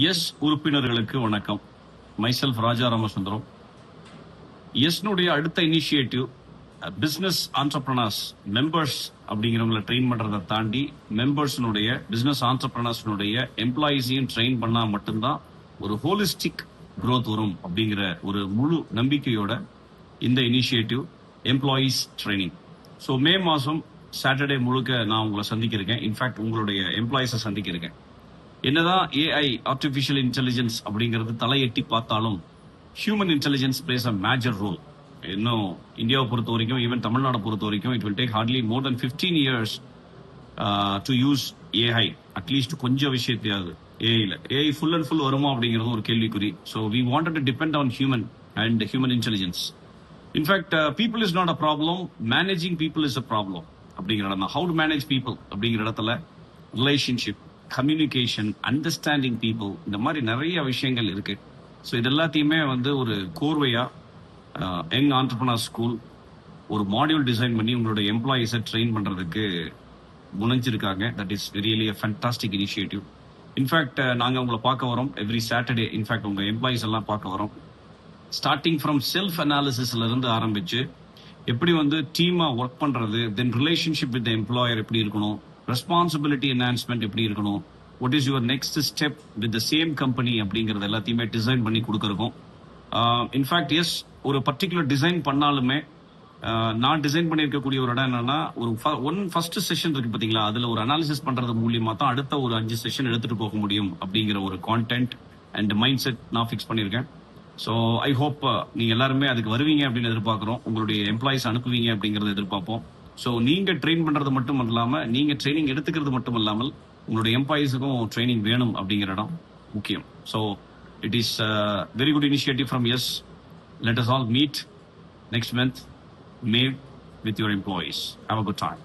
S உறுப்பினர்களுக்கு வணக்கம். Myself ராஜா ராமசுந்தரம். எஸ்னுடைய அடுத்த இனிஷியேட்டிவ் பிசினஸ் ஆண்டர்பிரனர்ஸ் மெம்பர்ஸ் அப்படிங்கிறவங்களை ட்ரெயின் பண்றதை தாண்டி மெம்பர்ஸ்னுடைய பிசினஸ் ஆண்டர்பிரனர்ஸ்னுடைய எம்ப்ளாயிஸையும் ட்ரெயின் பண்ணா மட்டும்தான் ஒரு ஹோலிஸ்டிக் growth வரும் அப்படிங்கிற ஒரு முழு நம்பிக்கையோட இந்த இனிஷியேட்டிவ் எம்ப்ளாயீஸ் ட்ரைனிங். ஸோ மே மாதம் சாட்டர்டே முழுக்க நான் உங்களை சந்திக்க இருக்கேன். இன்ஃபேக்ட் உங்களுடைய எம்ப்ளாயிஸை சந்திக்க இருக்கேன். என்னதான் ஏஐ ஆர்டிஃபிஷியல் இன்டெலிஜென்ஸ் அப்படிங்கிறது தலையெட்டி பார்த்தாலும் human intelligence plays a major role. இன்னும் இந்தியாவை பொறுத்த வரைக்கும், ஈவன் தமிழ்நாடு பொறுத்த வரைக்கும், it will take hardly more than 15 years to use AI. At least கொஞ்சம் விஷயத்தையாவது ஏஐ ஃபுல் அண்ட் ஃபுல் வருமா அப்படிங்கிறது ஒரு கேள்விக்குறி. So we wanted to depend on human and human intelligence. In fact people is not a problem, managing people is a problem அப்படிங்கிற இடம் தான். How to manage people அப்படிங்கிற இடத்துல ரிலேஷன்ஷிப், கம்யூனிகேஷன், அண்டர்ஸ்டாண்டிங் பீப்புள், இந்த மாதிரி நிறைய விஷயங்கள் இருக்கு. ஸோ இது எல்லாத்தையுமே ஒரு கோர்வையா யங் ஆண்டர்பிரனர் ஸ்கூல் ஒரு மாடியூல் டிசைன் பண்ணி உங்களுடைய எம்ப்ளாயீஸை ட்ரெயின் பண்றதுக்கு முனைஞ்சிருக்காங்க. That is really a fantastic initiative. In fact நாங்கள் உங்களை பார்க்க வரோம் எவ்ரி சாட்டர்டே. இன்ஃபேக்ட் உங்க எம்ப்ளாயீஸ் எல்லாம் பார்க்க வரோம். ஸ்டார்டிங் ஃப்ரம் செல்ஃப் அனாலிசிஸ்ல இருந்து ஆரம்பிச்சு எப்படி டீமா ஒர்க் பண்றது, தென் ரிலேஷன்ஷிப் வித் எம்ப்ளாயர் எப்படி இருக்கணும், ரெஸ்பான்சிபிலிட்டி என்ஹான்ஸ்மெண்ட் எப்படி இருக்கணும், what is your next step with the same company அப்படிங்கறது எல்லாத்தையுமே டிசைன் பண்ணி கொடுக்கறோம். இன்ஃபேக்ட் எஸ், ஒரு பர்டிகுலர் டிசைன் பண்ணாலுமே நான் டிசைன் பண்ணியிருக்கக்கூடிய ஒரு இடம் என்னன்னா, ஒரு ஃபர்ஸ்ட் செஷன் இருக்கு பாத்தீங்களா, அதுல ஒரு அனாலிசிஸ் பண்றது மூலியமா தான் அடுத்த ஒரு 5 செஷன் எடுத்துட்டு போக முடியும் அப்படிங்கிற ஒரு கான்டென்ட் அண்ட் மைண்ட் செட் நான் ஃபிக்ஸ் பண்ணியிருக்கேன். ஸோ ஐ ஹோப் நீங்க எல்லாருமே அதுக்கு வருவீங்க அப்படின்னு எதிர்பார்க்கிறோம். உங்களுடைய எம்ப்ளாயிஸ் அனுப்புவீங்க அப்படிங்கறத எதிர்பார்ப்போம். ஸோ நீங்க ட்ரெயின் பண்றது மட்டும் இல்லாம, நீங்க ட்ரைனிங் எடுத்துக்கிறது மட்டும் இல்லாமல் உங்களுடைய எம்ப்ளாயிஸுக்கும் ட்ரைனிங் வேணும் அப்படிங்கிற இடம் முக்கியம். So it is very good initiative from us. Let us all meet next month, May, with your employees. Have a good time.